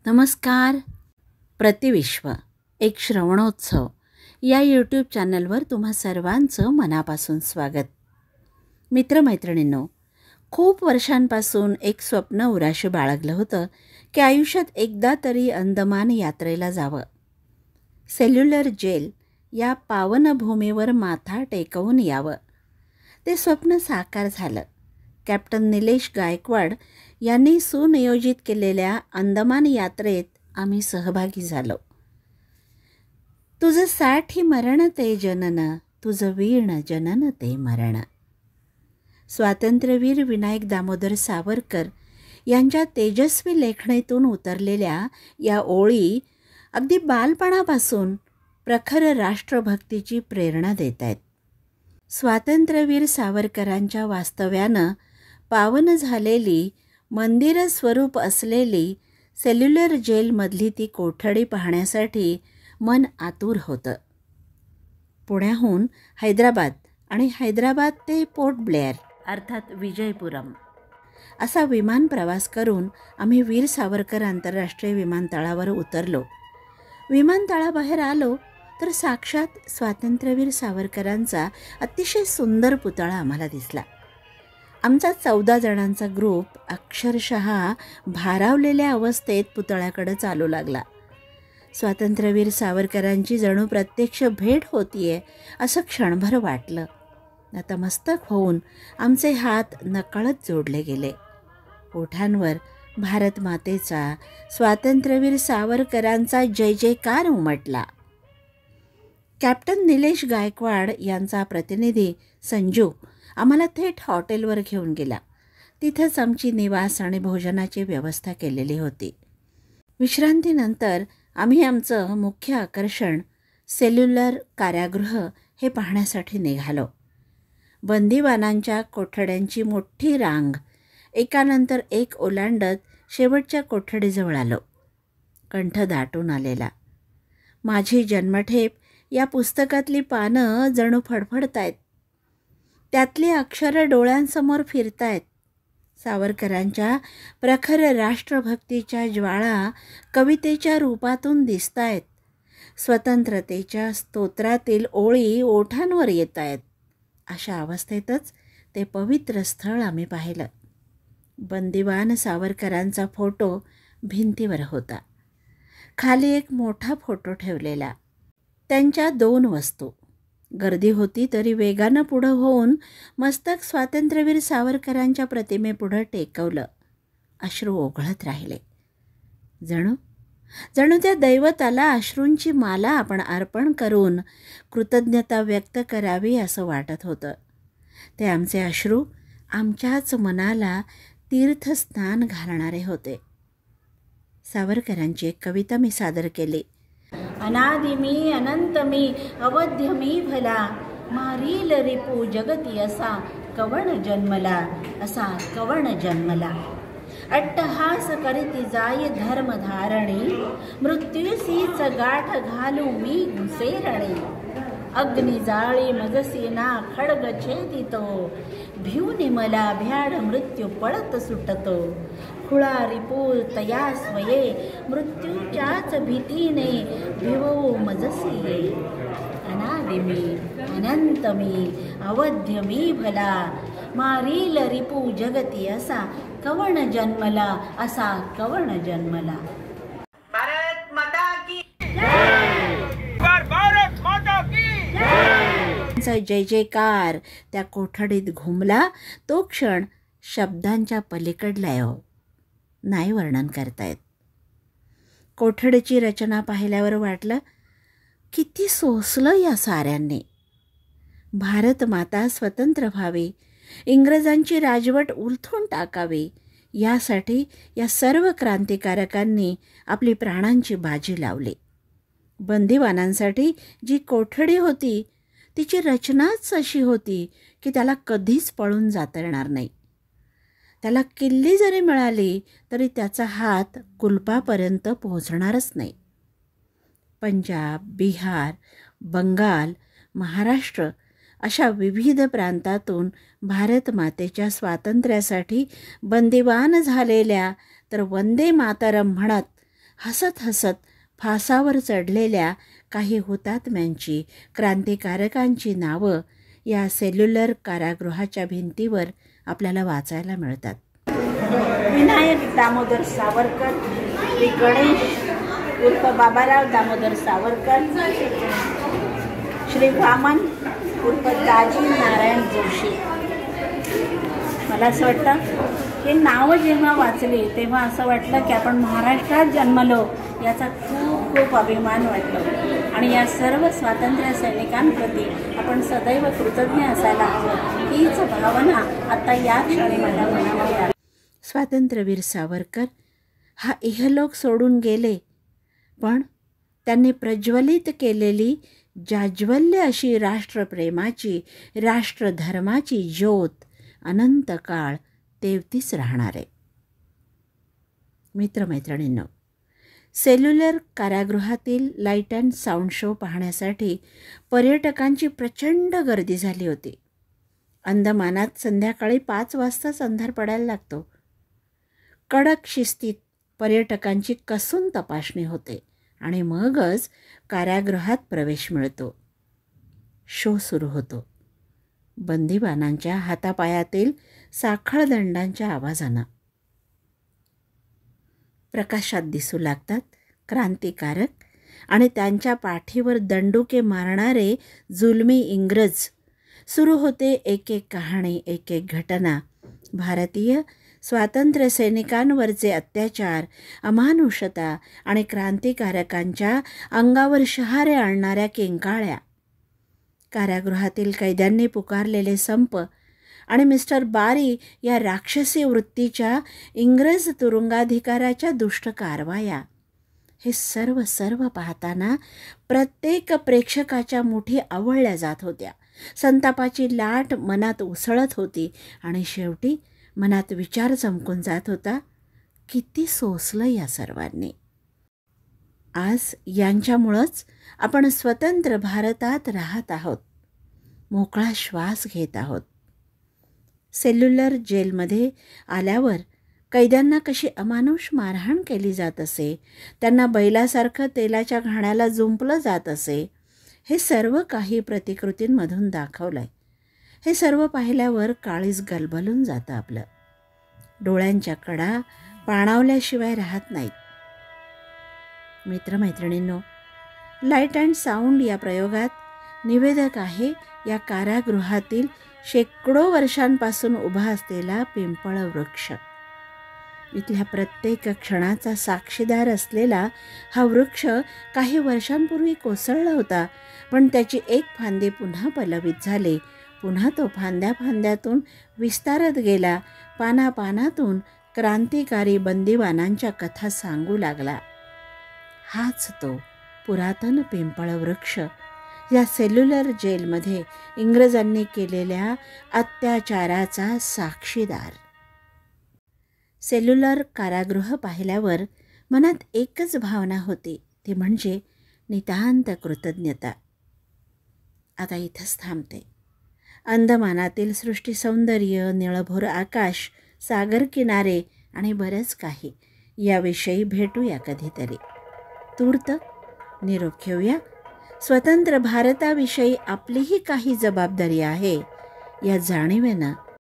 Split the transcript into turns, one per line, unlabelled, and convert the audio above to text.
नमस्कार. प्रतिविश्व एक श्रवणोत्सव या यूट्यूब चॅनलवर तुम्हा सर्वांचं मनापासून स्वागत. मित्रमैत्रिणींनो, खूप वर्षांपासून एक स्वप्न उराशी बाळगलं होतं की आयुष्यात एकदा तरी अंदमान यात्रेला जावं. सेल्युलर जेल या पावनभूमीवर माथा टेकवून यावं. ते स्वप्न साकार झालं. कॅप्टन निलेश गायकवाड यांनी सुनियोजित केलेल्या अंदमान यात्रेत आम्ही सहभागी झालो. तुझं साठी मरण ते जनन, तुझं वीण जनन ते मरण. स्वातंत्र्यवीर विनायक दामोदर सावरकर यांच्या तेजस्वी लेखणीतून उतरलेल्या या ओळी अगदी बालपणापासून प्रखर राष्ट्रभक्तीची प्रेरणा देत आहेत. स्वातंत्र्यवीर सावरकरांच्या वास्तव्यानं पावन झालेली, मंदिर स्वरूप असलेली सेल्युलर जेलमधली ती कोठडी पाहण्यासाठी मन आतुर होतं. पुण्याहून हैदराबाद आणि हैदराबाद ते पोर्ट ब्लेअर अर्थात विजयपुरम असा विमान प्रवास करून आम्ही वीर सावरकर आंतरराष्ट्रीय विमानतळावर उतरलो. विमानतळाबाहेर आलो तर साक्षात स्वातंत्र्यवीर सावरकरांचा अतिशय सुंदर पुतळा आम्हाला दिसला. आमचा 14 जणांचा ग्रुप अक्षरशः भारावलेल्या अवस्थेत पुतळ्याकडे चालू लागला. स्वातंत्र्यवीर सावरकरांची जणू प्रत्यक्ष भेट होतीये असं क्षणभर वाटलं. नतमस्तक होऊन आमचे हात नकळत जोडले गेले. ओठांवर भारत मातेचा, स्वातंत्र्यवीर सावरकरांचा जय जयकार उमटला. कॅप्टन निलेश गायकवाड यांचा प्रतिनिधी संजू आम्हाला थेट हॉटेलवर घेऊन गेला. तिथंच आमची निवास आणि भोजनाची व्यवस्था केलेली होती. विश्रांतीनंतर आम्ही आमचं मुख्य आकर्षण सेल्युलर कारागृह हे पाहण्यासाठी निघालो. बंदिवानांच्या कोठड्यांची मोठी रांग एकानंतर एक ओलांडत शेवटच्या कोठडीजवळ आलो. कंठ दाटून आलेला. माझी जन्मठेप या पुस्तकातली पानं जणू फडफडतायत. त्यातली अक्षरं डोळ्यांसमोर फिरतायत. सावरकरांच्या प्रखर राष्ट्रभक्तीच्या ज्वाळा कवितेच्या रूपातून दिसतायत. स्वतंत्रतेच्या स्तोत्रातील ओळी ओठांवर येत आहेत. अशा अवस्थेतच ते पवित्र स्थळ आम्ही पाहिलं. बंदिवान सावरकरांचा फोटो भिंतीवर होता. खाली एक मोठा फोटो ठेवलेला. त्यांच्या 2 वस्तू. गर्दी होती तरी वेगानं पुढं होऊन मस्तक स्वातंत्र्यवीर सावरकरांच्या प्रतिमेपुढं टेकवलं. अश्रू ओघळत राहिले. जणू त्या दैवताला अश्रूंची माला आपण अर्पण करून कृतज्ञता व्यक्त करावी असं वाटत होतं. ते आमचे अश्रू आमच्याच मनाला तीर्थस्नान घालणारे होते. सावरकरांची एक कविता मी सादर केली. अनादि मी अनंत मी अवध्य मी भला, मारील रिपू जगती असा कवण जन्मला, असा कवण जन्मला. अट्टहास करीती जाय धर्मधारणी, मृत्यूसीच गाठ घालू मी घुसेरणी. अग्नि जाळी मजसी ना खड्ग छेदितो, भिवनी मला भ्याड मृत्यू पळत सुटतो. खुळा रिपूळ तया स्वये, मृत्यूच्याच भीतीने भिवो मजसी हे. अनादि मी अनंत मी अवध्य मी भला, मारील रिपू जगती असा कवण जन्मला, असा कवण जन्मला. भारत माता की भारत माता की जय जयकार त्या कोठडीत घुमला. तो क्षण शब्दांच्या पलीकडला आहे. नाही वर्णन करतायत. कोठडीची रचना पाहिल्यावर वाटलं किती सोसलं या साऱ्यांनी. भारत माता स्वतंत्र व्हावी, इंग्रजांची राजवट उलथून टाकावी यासाठी या सर्व क्रांतिकारकांनी आपली प्राणांची बाजी लावली. बंदिवानांसाठी जी कोठडी होती तिची रचनाच अशी होती की त्याला कधीच पळून जाता येणार नाही. त्याला किल्ली जरी मिळाली तरी त्याचा हात कुलपापर्यंत पोहोचणारच नाही. पंजाब, बिहार, बंगाल, महाराष्ट्र अशा विविध प्रांतातून भारत मातेच्या स्वातंत्र्यासाठी बंदिवान झालेल्या तर वंदे मातरम म्हणत हसत हसत फासावर चढलेल्या काही हुतात्म्यांची, क्रांतिकारकांची नावं या सेल्युलर कारागृहाच्या भिंतीवर आपल्याला वाचायला मिळतात. विनायक दामोदर सावरकर, श्री गणेश उर्फ बाबाराव दामोदर सावरकर, श्री वामन उर्फ दाजी नारायण जोशी. मला असं वाटतं हे नावं जेव्हा वाचली तेव्हा असं वाटलं की आपण महाराष्ट्रात जन्मलो याचा खूप खूप अभिमान वाटतो. आणि या सर्व स्वातंत्र्य सैनिकांप्रती आपण सदैव कृतज्ञ असायला हवं, हीच भावना आता या क्षणी माझ्या मनामध्ये आली. स्वातंत्र्यवीर सावरकर हा इहलोक सोडून गेले, पण त्यांनी प्रज्वलित केलेली जाज्वल्य अशी राष्ट्रप्रेमाची, राष्ट्रधर्माची ज्योत अनंत काळ तेवतीच राहणार आहे. मित्रमैत्रिणींनो, सेल्युलर कारागृहातील लाईट अँड साऊंड शो पाहण्यासाठी पर्यटकांची प्रचंड गर्दी झाली होती. अंदमानात संध्याकाळी 5 वाजताच अंधार पडायला लागतो. कडक शिस्तीत पर्यटकांची कसून तपासणी होते आणि मगच कारागृहात प्रवेश मिळतो. शो सुरू होतो. बंदिवानांच्या हातापायातील साखळदंडांच्या आवाजानं. प्रकाशात दिसू लागतात क्रांतिकारक आणि त्यांच्या पाठीवर दंडुके मारणारे जुलमी इंग्रज. सुरू होते एक एक कहाणी, एक एक घटना. भारतीय स्वातंत्र्य सैनिकांवरचे अत्याचार, अमानुषता आणि क्रांतिकारकांच्या अंगावर शहारे आणणाऱ्या किंकाळ्या. कारागृहातील कैद्यांनी पुकारलेले संप आणि मिस्टर बारी या राक्षसी वृत्तीच्या इंग्रज तुरुंगाधिकाऱ्याच्या दुष्ट कारवाया. हे सर्व पाहताना प्रत्येक प्रेक्षकाच्या मुठी आवळल्या जात होत्या. संतापाची लाट मनात उसळत होती आणि शेवटी मनात विचार चमकून जात होता, किती सोसलं या सर्वांनी. आज यांच्यामुळंच आपण स्वतंत्र भारतात राहत आहोत, मोकळा श्वास घेत आहोत. सेल्युलर जेलमध्ये आल्यावर कैद्यांना कशी अमानुष मारहाण केली जात असे, त्यांना बैलासारखं तेलाच्या घाण्याला जुंपलं जात असे, हे सर्व काही प्रतिकृतींमधून दाखवलं आहे. हे सर्व पाहिल्यावर काळीज गलबलून जातं आपलं. डोळ्यांच्या कडा पाणावल्याशिवाय राहत नाहीत. मित्रमैत्रिणींनो, लाईट अँड साऊंड या प्रयोगात निवेदक आहे या कारागृहातील शेकडो वर्षांपासून उभा असलेला पिंपळ वृक्ष. इथल्या प्रत्येक क्षणाचा साक्षीदार असलेला हा वृक्ष काही वर्षांपूर्वी कोसळला होता, पण त्याची एक फांदी पुन्हा पल्लवित झाली. पुन्हा तो फांद्यातून विस्तारत गेला. पानापानातून क्रांतिकारी बंदिवानांच्या कथा सांगू लागला. हाच तो पुरातन पिंपळ वृक्ष या सेल्युलर जेलमध्ये इंग्रजांनी केलेल्या अत्याचाराचा साक्षीदार. सेल्युलर कारागृह पाहिल्यावर मनात एकच भावना होती, ती म्हणजे नितांत कृतज्ञता. आता इथंच थांबते. अंदमानातील सृष्टी सौंदर्य, निळभोर आकाश, सागर किनारे आणि बरंच काही याविषयी भेटूया कधीतरी. तूर्त निरोप घेऊया. स्वतंत्र भारताविषयी आपलीही काही जबाबदारी आहे या जाणीवेनं